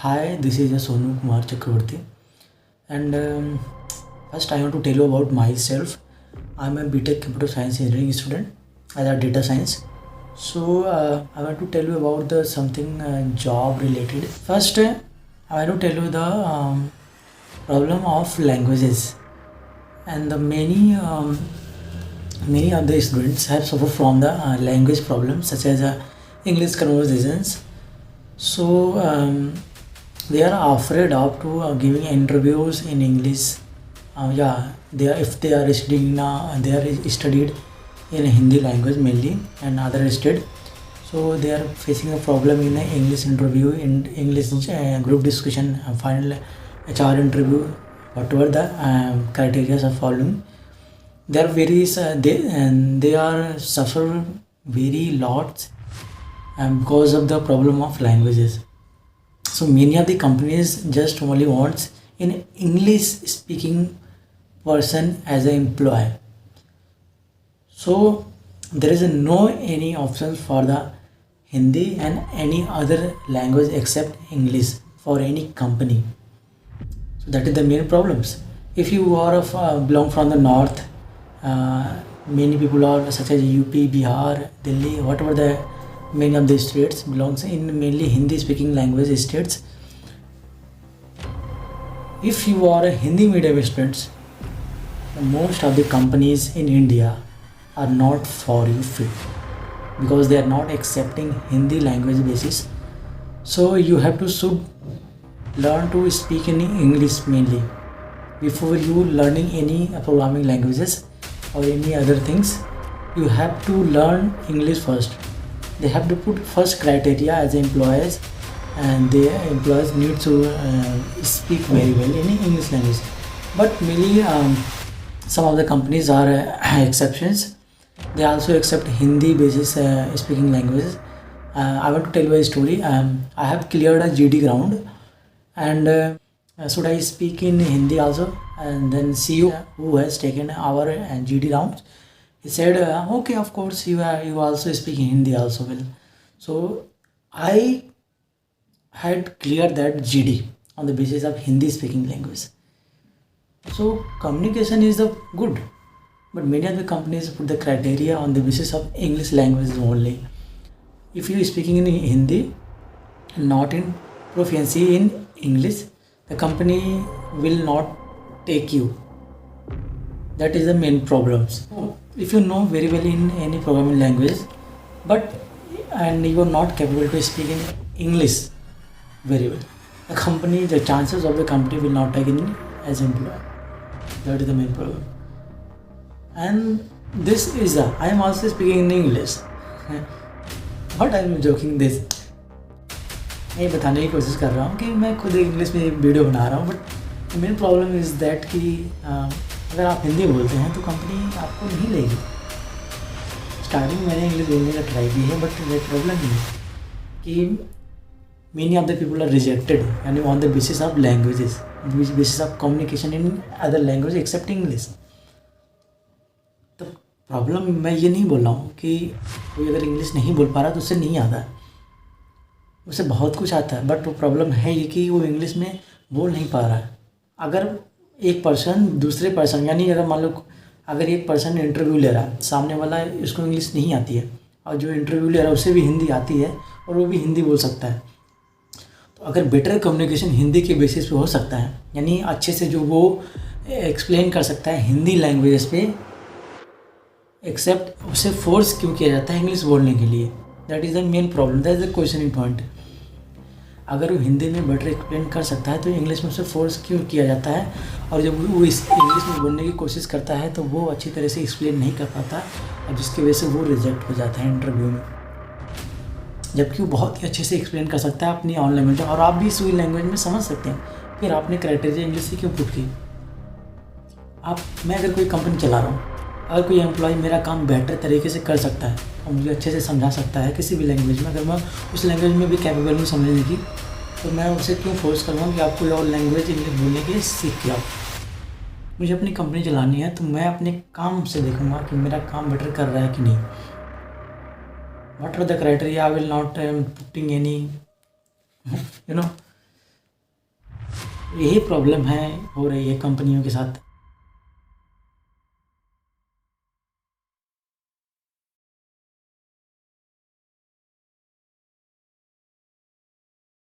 Hi, this is Sonu Kumar Chakravarti, and first I want to tell you about myself. I'm a BTech Computer Science Engineering student as a data science. So I want to tell you about the something job related. First, I want to tell you the problem of languages, and the many of the students have suffered from the language problems such as English conversations. So they are afraid of to giving interviews in English. Yeah, they are, if they are studying they are studied in Hindi language mainly and other state. So they are facing a problem in the English interview, in English group discussion, final HR interview, whatever the criteria are following. They are very they are suffer very lots because of the problem of languages. So many of the companies just only wants an English speaking person as an employee. So there is no any options for the Hindi and any other language except English for any company. So that is the main problems. If you are belong from the north, many people are such as UP, Bihar, Delhi, whatever the many of the states belongs in mainly Hindi speaking language states. If you are a Hindi medium students, most of the companies in India are not for you fit because they are not accepting Hindi language basis. So you have to should learn to speak in English mainly before you learning any programming languages or any other things. You have to learn English first. They have to put first criteria as employers, and the employers need to speak very well in English language. But mainly some of the companies are exceptions. They also accept Hindi basis speaking languages. I want to tell you a story. I have cleared a GD ground, and should I speak in Hindi also? And then CEO who has taken our GD rounds, he said, "Okay, of course you also speak Hindi also well." So I had cleared that GD on the basis of Hindi speaking language. So communication is the good, but many of the companies put the criteria on the basis of English language only. If you are speaking in Hindi, not in proficiency in English, the company will not take you. That is the main problems. If you know very well in any programming language, but and you are not capable to speak in English very well, the chances of the company will not take in as employee. That is the main problem. And this is I am also speaking in English. What I am joking this. मैं बताने की कोशिश कर रहा हूँ कि मैं खुद इंग्लिश में वीडियो बना रहा हूँ, but main problem is that कि अगर आप हिंदी बोलते हैं तो कंपनी आपको नहीं लेगी. स्टार्टिंग में मैंने इंग्लिश बोलने का ट्राई की है, बट ये प्रॉब्लम है कि many of the people are rejected and on the basis of languages, basis of communication in other language except English. तो प्रॉब्लम मैं ये नहीं बोल रहा हूँ कि कोई अगर इंग्लिश नहीं बोल पा रहा तो उससे नहीं आता है, उसे बहुत कुछ आता है, बट वो प्रॉब्लम है ये कि वो इंग्लिश में बोल नहीं पा रहा है. अगर एक पर्सन दूसरे पर्सन, यानी अगर मान लो अगर एक पर्सन इंटरव्यू ले रहा है, सामने वाला उसको इंग्लिश नहीं आती है और जो इंटरव्यू ले रहा है उसे भी हिंदी आती है और वो भी हिंदी बोल सकता है, तो अगर बेटर कम्युनिकेशन हिंदी के बेसिस पे हो सकता है, यानी अच्छे से जो वो एक्सप्लेन कर सकता है हिंदी लैंग्वेज पे, एक्सेप्ट उसे फोर्स क्यों किया जाता है इंग्लिश बोलने के लिए. That is the main problem, that is the questioning point. अगर वो हिंदी में बेटर एक्सप्लेन कर सकता है तो इंग्लिश में उसे फोर्स क्यों किया जाता है, और जब वो इस इंग्लिश में बोलने की कोशिश करता है तो वो अच्छी तरह से एक्सप्लेन नहीं कर पाता, और जिसकी वजह से वो रिजेक्ट हो जाता है इंटरव्यू में. जबकि वो बहुत ही अच्छे से एक्सप्लेन कर सकता है अपनी ऑन लैंग्वेज में, और आप भी इस लैंग्वेज में समझ सकते हैं. फिर आपने क्राइटेरिया इंग्लिश से क्यों पुट की. मैं अगर कोई कंपनी चला रहा हूँ, अगर कोई एम्प्लॉय मेरा काम बेटर तरीके से कर सकता है और मुझे अच्छे से समझा सकता है किसी भी लैंग्वेज में, अगर मैं उस लैंग्वेज में भी कैपेबल हूँ समझने की, तो मैं उसे क्यों फोर्स कर रहा हूँ कि आप कोई और लैंग्वेज इंग्लिश बोलने के लिए सीख के आओ. मुझे अपनी कंपनी चलानी है तो मैं अपने काम से देखूँगा कि मेरा काम बेटर कर रहा है कि नहीं. what are the criteria? I will not putting any यही प्रॉब्लम है हो रही है कंपनियों के साथ।